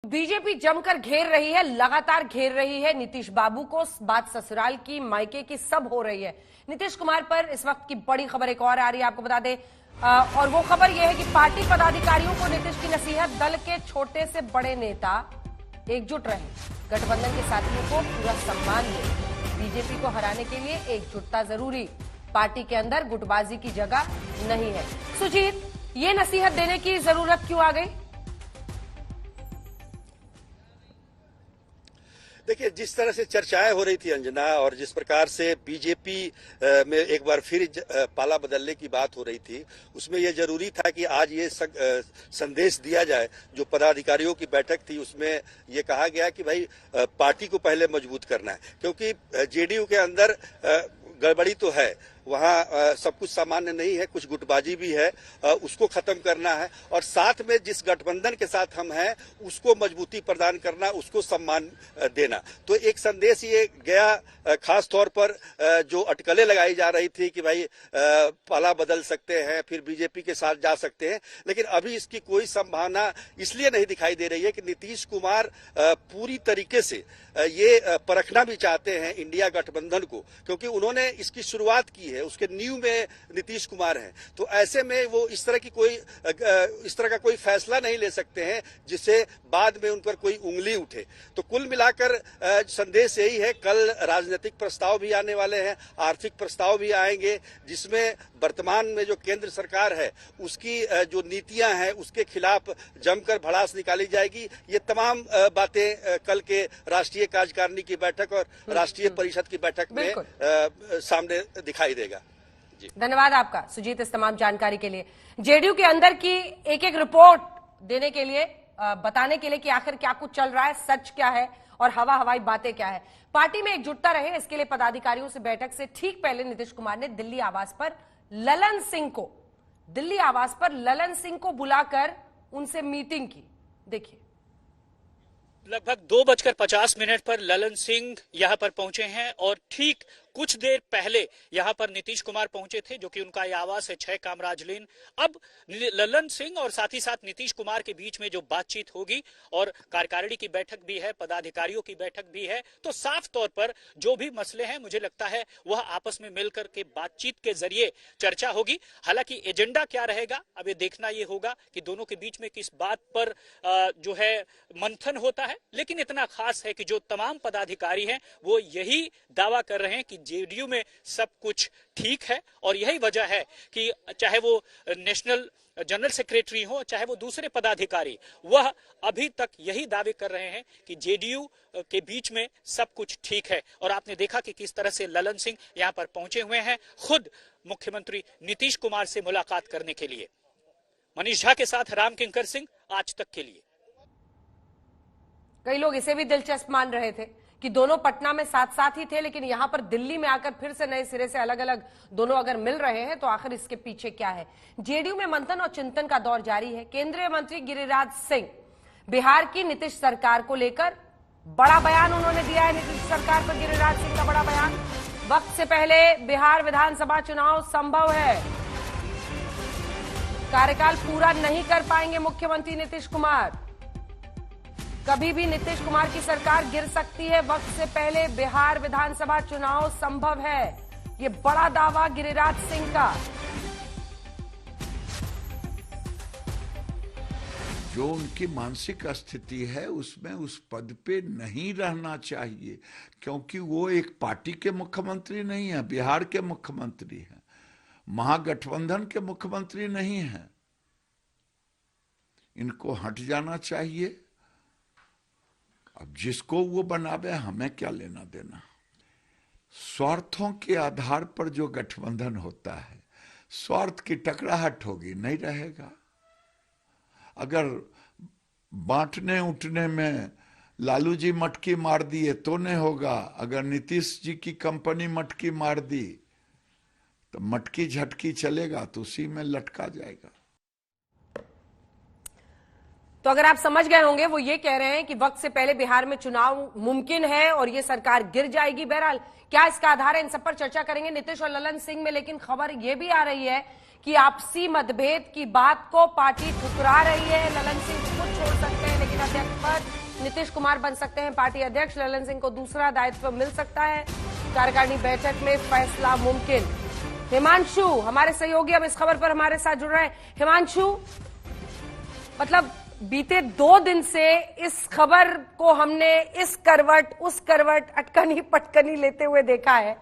BJP जमकर घेर रही है, लगातार घेर रही है नीतीश बाबू को। बात ससुराल की, मायके की, सब हो रही है। नीतीश कुमार पर इस वक्त की बड़ी खबर एक और आ रही है, आपको बता दें। और वो खबर यह है कि पार्टी पदाधिकारियों को नीतीश की नसीहत, दल के छोटे से बड़े नेता एकजुट रहे, गठबंधन के साथियों को पूरा सम्मान दें। बीजेपी को हराने के लिए एकजुटता जरूरी, पार्टी के अंदर गुटबाजी की जगह नहीं है। सुजीत, ये नसीहत देने की जरूरत क्यों आ गई? देखिए, जिस तरह से चर्चाएं हो रही थी अंजना, और जिस प्रकार से बीजेपी में एक बार फिर पाला बदलने की बात हो रही थी, उसमें यह जरूरी था कि आज ये संदेश दिया जाए। जो पदाधिकारियों की बैठक थी उसमें ये कहा गया कि भाई पार्टी को पहले मजबूत करना है, क्योंकि जेडीयू के अंदर गड़बड़ी तो है, वहाँ सब कुछ सामान्य नहीं है, कुछ गुटबाजी भी है, उसको खत्म करना है। और साथ में जिस गठबंधन के साथ हम हैं उसको मजबूती प्रदान करना, उसको सम्मान देना। तो एक संदेश ये गया, खास तौर पर जो अटकलें लगाई जा रही थी कि भाई पाला बदल सकते हैं, फिर बीजेपी के साथ जा सकते हैं, लेकिन अभी इसकी कोई संभावना इसलिए नहीं दिखाई दे रही है कि नीतीश कुमार पूरी तरीके से ये परखना भी चाहते हैं इंडिया गठबंधन को, क्योंकि उन्होंने इसकी शुरुआत की है, उसके नींव में नीतीश कुमार हैं। तो ऐसे में वो इस तरह का कोई फैसला नहीं ले सकते हैं जिससे बाद में उन पर कोई उंगली उठे। तो कुल मिलाकर संदेश यही है। कल राजनीतिक प्रस्ताव भी आने वाले हैं, आर्थिक प्रस्ताव भी आएंगे, जिसमें वर्तमान में जो केंद्र सरकार है उसकी जो नीतियां हैं उसके खिलाफ जमकर भड़ास निकाली जाएगी। ये तमाम बातें कल के राष्ट्रीय कार्यकारिणी की बैठक और राष्ट्रीय परिषद की बैठक में सामने दिखाई देगा। जी, धन्यवाद आपका सुजीत इस तमाम जानकारी के लिए। जेडीयू के अंदर की एक एक रिपोर्ट देने के लिए, बताने के लिए कि आखिर क्या कुछ चल रहा है, सच क्या है और हवाई बातें क्या है। पार्टी में एकजुटता रहे, इसके लिए पदाधिकारियों से बैठक से ठीक पहले नीतीश कुमार ने दिल्ली आवास पर ललन सिंह को बुलाकर उनसे मीटिंग की। देखिए, लगभग 2:50 पर ललन सिंह यहां पर पहुंचे हैं और ठीक कुछ देर पहले यहां पर नीतीश कुमार पहुंचे थे, जो कि उनका ये आवास है 6 कामराज लेन। अब ललन सिंह और साथ ही साथ नीतीश कुमार के बीच में जो बातचीत होगी, और कार्यकारिणी की बैठक भी है, पदाधिकारियों की बैठक भी है, तो साफ तौर पर जो भी मसले हैं मुझे लगता है वह आपस में मिलकर के बातचीत के जरिए चर्चा होगी। हालांकि एजेंडा क्या रहेगा अब ये देखना ये होगा कि दोनों के बीच में किस बात पर जो है मंथन होता है। लेकिन इतना खास है कि जो तमाम पदाधिकारी हैं वो यही दावा कर रहे हैं कि जेडीयू में सब कुछ ठीक है, और यही वजह है कि चाहे वो नेशनल जनरल सेक्रेटरी हो, चाहे वो दूसरे पदाधिकारी, वह अभी तक यही दावे कर रहे हैं कि जेडीयू के बीच में सब कुछ ठीक है। और आपने देखा कि किस तरह से ललन सिंह यहां पर पहुंचे हुए हैं, खुद मुख्यमंत्री नीतीश कुमार से मुलाकात करने के लिए। मनीष झा के साथ राम किंकर सिंह, आज तक के लिए। कई लोग इसे भी दिलचस्प मान रहे थे कि दोनों पटना में साथ साथ ही थे, लेकिन यहां पर दिल्ली में आकर फिर से नए सिरे से अलग अलग दोनों अगर मिल रहे हैं तो आखिर इसके पीछे क्या है। जेडीयू में मंथन और चिंतन का दौर जारी है। केंद्रीय मंत्री गिरिराज सिंह बिहार की नीतीश सरकार को लेकर बड़ा बयान उन्होंने दिया है। नीतीश सरकार पर गिरिराज सिंह का बड़ा बयान। वक्त से पहले बिहार विधानसभा चुनाव संभव है, कार्यकाल पूरा नहीं कर पाएंगे मुख्यमंत्री नीतीश कुमार, कभी भी नीतीश कुमार की सरकार गिर सकती है, वक्त से पहले बिहार विधानसभा चुनाव संभव है। ये बड़ा दावा गिरिराज सिंह का। जो उनकी मानसिक स्थिति है उसमें उस पद पे नहीं रहना चाहिए, क्योंकि वो एक पार्टी के मुख्यमंत्री नहीं है, बिहार के मुख्यमंत्री हैं, महागठबंधन के मुख्यमंत्री नहीं हैं। इनको हट जाना चाहिए। अब जिसको वो बनावे, हमें क्या लेना देना। स्वार्थों के आधार पर जो गठबंधन होता है, स्वार्थ की टकराहट होगी, नहीं रहेगा। अगर बांटने उठने में लालू जी मटकी मार दिए तो नहीं होगा, अगर नीतीश जी की कंपनी मटकी मार दी तो मटकी झटकी चलेगा, तो उसी में लटका जाएगा। तो अगर आप समझ गए होंगे, वो ये कह रहे हैं कि वक्त से पहले बिहार में चुनाव मुमकिन है और ये सरकार गिर जाएगी। बहरहाल क्या इसका आधार है, इन सब पर चर्चा करेंगे नीतीश और ललन सिंह में। लेकिन खबर ये भी आ रही है कि आपसी मतभेद की बात को पार्टी ठुकरा रही है। ललन सिंह खुद छोड़ सकते हैं, लेकिन अध्यक्ष पद नीतीश कुमार बन सकते हैं पार्टी अध्यक्ष, ललन सिंह को दूसरा दायित्व मिल सकता है। कार्यकारिणी बैठक में फैसला मुमकिन। हिमांशु हमारे सहयोगी अब इस खबर पर हमारे साथ जुड़ रहे हैं। हिमांशु, मतलब बीते 2 दिन से इस खबर को हमने इस करवट उस करवट अटकनी पटकनी लेते हुए देखा है,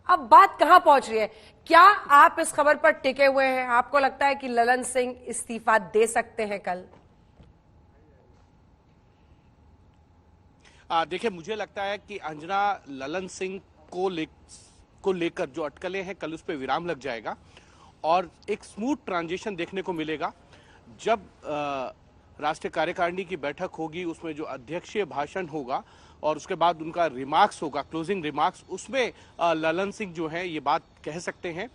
अब बात कहां पहुंच रही है? क्या आप इस खबर पर टिके हुए हैं? आपको लगता है कि ललन सिंह इस्तीफा दे सकते हैं कल? देखिए, मुझे लगता है कि अंजना, ललन सिंह को लेकर जो अटकलें हैं कल उस पर विराम लग जाएगा और एक स्मूथ ट्रांजिशन देखने को मिलेगा। जब राष्ट्रीय कार्यकारिणी की बैठक होगी, उसमें जो अध्यक्षीय भाषण होगा और उसके बाद उनका रिमार्क्स होगा, क्लोजिंग रिमार्क्स, उसमें ललन सिंह जो है ये बात कह सकते हैं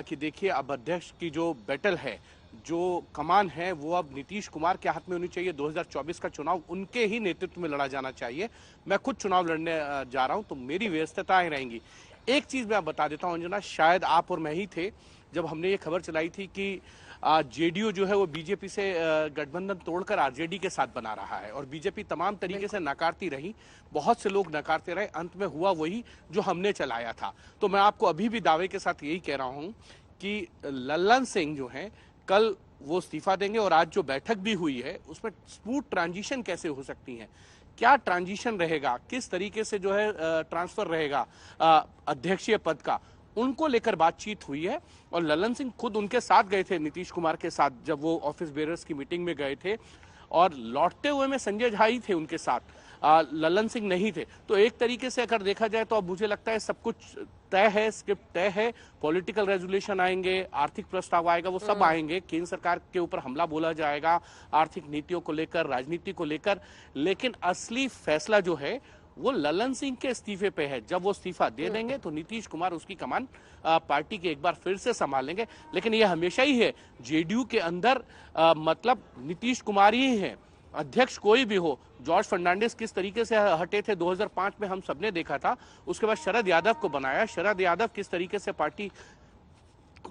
कि देखिए, अब अध्यक्ष की जो बैटल है, जो कमान है, वो अब नीतीश कुमार के हाथ में होनी चाहिए। 2024 का चुनाव उनके ही नेतृत्व में लड़ा जाना चाहिए। मैं खुद चुनाव लड़ने जा रहा हूं, तो मेरी व्यस्तताएं रहेंगी। एक चीज मैं बता देता हूं अंजना, शायद आप और मैं ही थे जब हमने ये खबर चलाई थी कि जेडीयू जो है वो बीजेपी से गठबंधन तोड़कर आरजेडी के साथ बना रहा है और बीजेपी तमाम तरीके से नकारती रही, बहुत से लोग नकारते रहे, अंत में हुआ वही जो हमने चलाया था। तो मैं आपको अभी भी दावे के साथ यही कह रहा हूं कि ललन सिंह जो है कल वो इस्तीफा देंगे और आज जो बैठक भी हुई है उसमें स्मूथ ट्रांजिशन कैसे हो सकती है, क्या ट्रांजिशन रहेगा, किस तरीके से जो है ट्रांसफर रहेगा अध्यक्षीय पद का, उनको लेकर बातचीत हुई है। और ललन सिंह खुद उनके साथ गए थे, नीतीश कुमार के साथ, जब वो ऑफिस बेरर्स की मीटिंग में गए थे और लौटते हुए में संजय झा ही थे उनके साथ, ललन सिंह नहीं थे। तो एक तरीके से अगर देखा जाए तो अब मुझे लगता है सब कुछ तय है, स्क्रिप्ट तय है। पॉलिटिकल रेजोल्यूशन आएंगे, आर्थिक प्रस्ताव आएगा, वो सब आएंगे, केंद्र सरकार के ऊपर हमला बोला जाएगा आर्थिक नीतियों को लेकर, राजनीति को लेकर, लेकिन असली फैसला जो है वो ललन सिंह के इस्तीफे पे है। जब वो इस्तीफा दे देंगे तो नीतीश कुमार उसकी कमान पार्टी के एक बार फिर से संभालेंगे। लेकिन ये हमेशा ही है, जेडीयू के अंदर मतलब नीतीश कुमार ही है, अध्यक्ष कोई भी हो। जॉर्ज फर्नांडिस किस तरीके से हटे थे 2005 में हम सबने देखा था, उसके बाद शरद यादव को बनाया, शरद यादव किस तरीके से पार्टी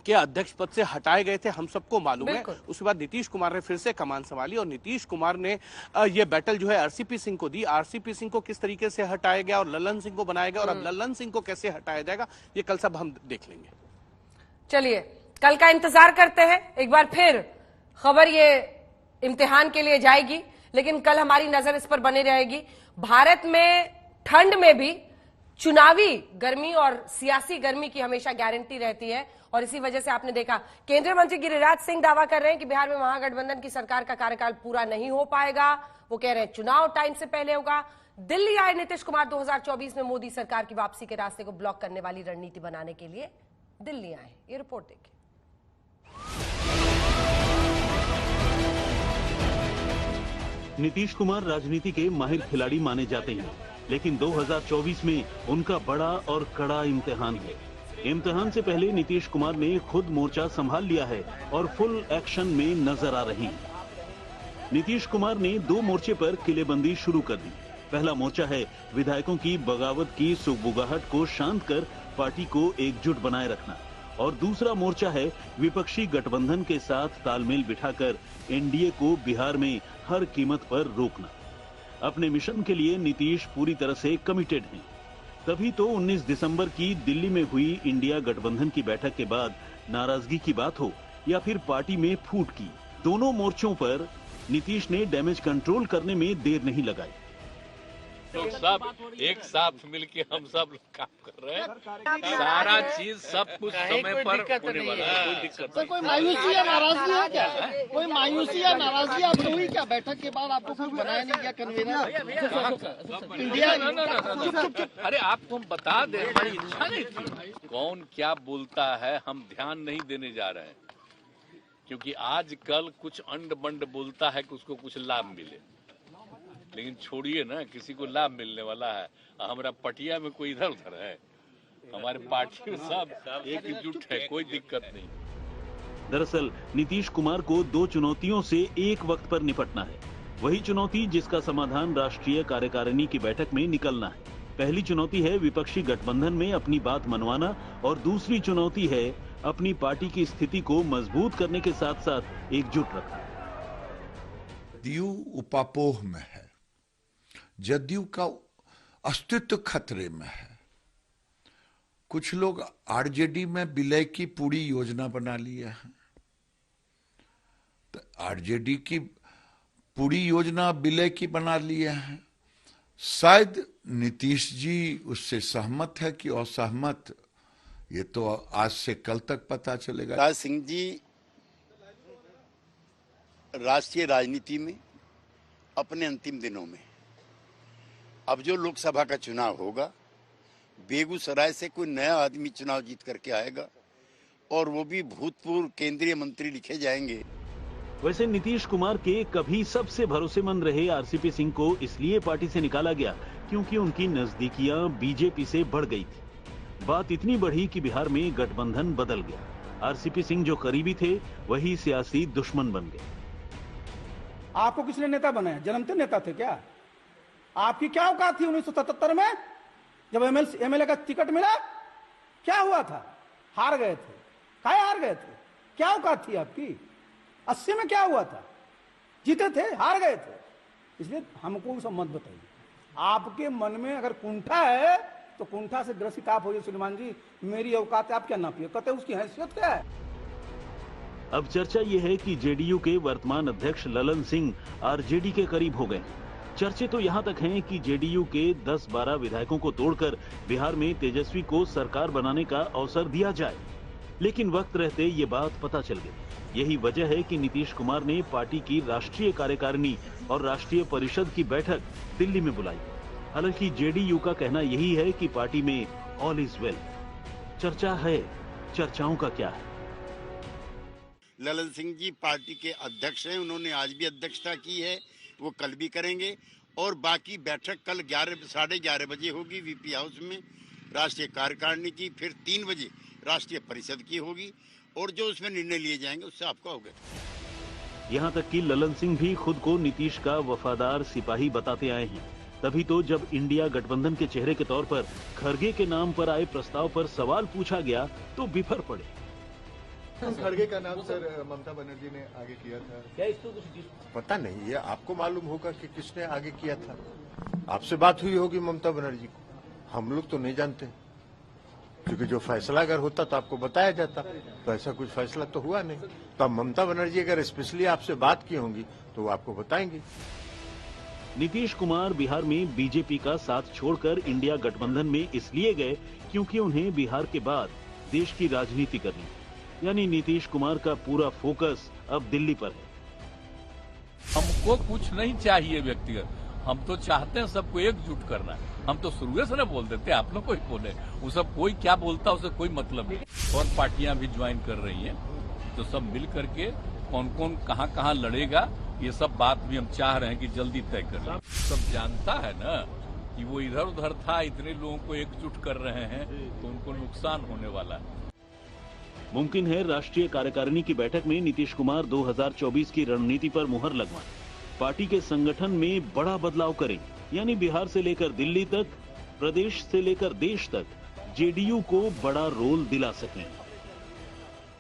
के अध्यक्ष पद से हटाए गए थे हम सबको मालूम है। उसके बाद नीतीश कुमार ने फिर से कमान संभाली और नीतीश कुमार ने ये बैटल जो है आरसीपी सिंह को दी। आरसीपी सिंह को किस तरीके से हटाया गया और ललन सिंह को बनाया गया और अब ललन सिंह को कैसे हटाया जाएगा, ये कल सब हम देख लेंगे। चलिए कल का इंतजार करते हैं। एक बार फिर खबर ये इम्तिहान के लिए जाएगी, लेकिन कल हमारी नजर इस पर बनी रहेगी। भारत में ठंड में भी चुनावी गर्मी और सियासी गर्मी की हमेशा गारंटी रहती है और इसी वजह से आपने देखा केंद्रीय मंत्री गिरिराज सिंह दावा कर रहे हैं कि बिहार में महागठबंधन की सरकार का कार्यकाल पूरा नहीं हो पाएगा। वो कह रहे हैं चुनाव टाइम से पहले होगा। दिल्ली आए नीतीश कुमार 2024 में मोदी सरकार की वापसी के रास्ते को ब्लॉक करने वाली रणनीति बनाने के लिए दिल्ली आए। ये रिपोर्ट देखिए। नीतीश कुमार राजनीति के माहिर खिलाड़ी माने जाते हैं, लेकिन 2024 में उनका बड़ा और कड़ा इम्तिहान है। इम्तिहान से पहले नीतीश कुमार ने खुद मोर्चा संभाल लिया है और फुल एक्शन में नजर आ रहे हैं। नीतीश कुमार ने 2 मोर्चे पर किलेबंदी शुरू कर दी। पहला मोर्चा है विधायकों की बगावत की सुगबुगाहट को शांत कर पार्टी को एकजुट बनाए रखना और दूसरा मोर्चा है विपक्षी गठबंधन के साथ तालमेल बिठाकर एनडीए को बिहार में हर कीमत पर रोकना। अपने मिशन के लिए नीतीश पूरी तरह से कमिटेड हैं। तभी तो 19 दिसंबर की दिल्ली में हुई इंडिया गठबंधन की बैठक के बाद नाराजगी की बात हो या फिर पार्टी में फूट की, दोनों मोर्चों पर नीतीश ने डैमेज कंट्रोल करने में देर नहीं लगाई। तो सब एक साथ मिलके हम सब काम कर रहे हैं, सारा चीज सब कुछ समय पर होने वाला है, कोई दिक्कत नहीं। कोई मायूसी या नाराजगी है क्या? कोई मायूसी या नाराजगी आपको हुई क्या बैठक के बाद? आपको कुछ बनाया नहीं क्या कन्वीनर इंडिया? अरे आपको हम बता दें, हमारी इच्छा नहीं थी। कौन क्या बोलता है हम ध्यान नहीं देने जा रहे हैं, क्योंकि आजकल कुछ अंड बंड बोलता है कि उसको कुछ लाभ मिले, लेकिन छोड़िए ना, किसी को लाभ मिलने वाला है? हमारा पटिया में कोई इधर उधर है, हमारे पार्टी में सब एकजुट है, कोई दिक्कत नहीं। दरअसल नीतीश कुमार को 2 चुनौतियों से एक वक्त पर निपटना है। वही चुनौती जिसका समाधान राष्ट्रीय कार्यकारिणी की बैठक में निकलना है। पहली चुनौती है विपक्षी गठबंधन में अपनी बात मनवाना और दूसरी चुनौती है अपनी पार्टी की स्थिति को मजबूत करने के साथ साथ एकजुट रखना। दीयू उपापोह में है। जदयू का अस्तित्व खतरे में है। कुछ लोग आरजेडी में विलय की पूरी योजना बना लिया है। तो आरजेडी की पूरी योजना विलय की बना लिए हैं। शायद नीतीश जी उससे सहमत है कि असहमत, ये तो आज से कल तक पता चलेगा। राज सिंह जी राष्ट्रीय राजनीति में अपने अंतिम दिनों में, अब जो लोकसभा का चुनाव होगा, बेगूसराय से कोई नया आदमी चुनाव जीत करके आएगा और वो भी भूतपूर्व केंद्रीय मंत्री लिखे जाएंगे। वैसे नीतीश कुमार के कभी सबसे भरोसेमंद रहे आरसीपी सिंह को इसलिए पार्टी से निकाला गया क्योंकि उनकी नजदीकियां बीजेपी से बढ़ गई थी। बात इतनी बढ़ी कि बिहार में गठबंधन बदल गया। आरसीपी सिंह जो करीबी थे वही सियासी दुश्मन बन गए। आपको किसने नेता बनाया? जन्मते नेता थे क्या? आपकी क्या औकात थी 1977 में जब एमएलए का टिकट मिला? क्या हुआ था? हार गए थे। काहे हार गए थे? क्या औकात थी आपकी? 80 में क्या हुआ था? जीते थे, हार गए थे। इसलिए हमको सब मत बताइए। आपके मन में अगर कुंठा है तो कुंठा से ग्रसित आप होइए। सुलेमान जी, मेरी औकात आप क्या नापिए? कहते उसकी हैसियत क्या है? अब चर्चा यह है कि जेडीयू के वर्तमान अध्यक्ष ललन सिंह आरजेडी के करीब हो गए। चर्चे तो यहां तक हैं कि जेडीयू के 10-12 विधायकों को तोड़कर बिहार में तेजस्वी को सरकार बनाने का अवसर दिया जाए, लेकिन वक्त रहते ये बात पता चल गई। यही वजह है कि नीतीश कुमार ने पार्टी की राष्ट्रीय कार्यकारिणी और राष्ट्रीय परिषद की बैठक दिल्ली में बुलाई। हालांकि जेडीयू का कहना यही है कि पार्टी में ऑल इज वेल। चर्चा है, चर्चाओं का क्या है? ललन सिंह जी पार्टी के अध्यक्ष हैं, उन्होंने आज भी अध्यक्षता की है, वो कल भी करेंगे और बाकी बैठक कल 11:30 बजे होगी वीपी हाउस में राष्ट्रीय कार्यकारिणी की, फिर 3 बजे राष्ट्रीय परिषद की होगी और जो उसमें निर्णय लिए जाएंगे उससे आपका होगा। यहाँ तक कि ललन सिंह भी खुद को नीतीश का वफादार सिपाही बताते आए हैं। तभी तो जब इंडिया गठबंधन के चेहरे के तौर पर खड़गे के नाम पर आए प्रस्ताव पर सवाल पूछा गया तो बिफर पड़े। खड़गे का नाम सर ममता बनर्जी ने आगे किया था क्या? इसको कुछ पता नहीं, ये आपको मालूम होगा कि किसने आगे किया था। आपसे बात हुई होगी ममता बनर्जी को, हम लोग तो नहीं जानते, क्योंकि जो फैसला अगर होता तो आपको बताया जाता। तो ऐसा कुछ फैसला तो हुआ नहीं। तो अब ममता बनर्जी अगर स्पेशली आपसे बात की होंगी तो वो आपको बताएंगी। नीतीश कुमार बिहार में बीजेपी का साथ छोड़कर इंडिया गठबंधन में इसलिए गए क्योंकि उन्हें बिहार के बाद देश की राजनीति करनी, यानी नीतीश कुमार का पूरा फोकस अब दिल्ली पर है। हमको कुछ नहीं चाहिए व्यक्तिगत, हम तो चाहते हैं सबको एकजुट करना। हम तो शुरू से न बोल देते, आप लोग कोई बोले, वो सब कोई क्या बोलता उसे कोई मतलब नहीं। और पार्टियां भी ज्वाइन कर रही हैं, तो सब मिल करके कौन कौन कहाँ लड़ेगा, ये सब बात भी हम चाह रहे हैं कि जल्दी तय कर लें। सब जानता है ना कि वो इधर उधर था, इतने लोगों को एकजुट कर रहे हैं तो उनको नुकसान होने वाला है। मुमकिन है राष्ट्रीय कार्यकारिणी की बैठक में नीतीश कुमार 2024 की रणनीति पर मुहर लगवाएं, पार्टी के संगठन में बड़ा बदलाव करें, यानी बिहार से लेकर दिल्ली तक, प्रदेश से लेकर देश तक जेडीयू को बड़ा रोल दिला सकें।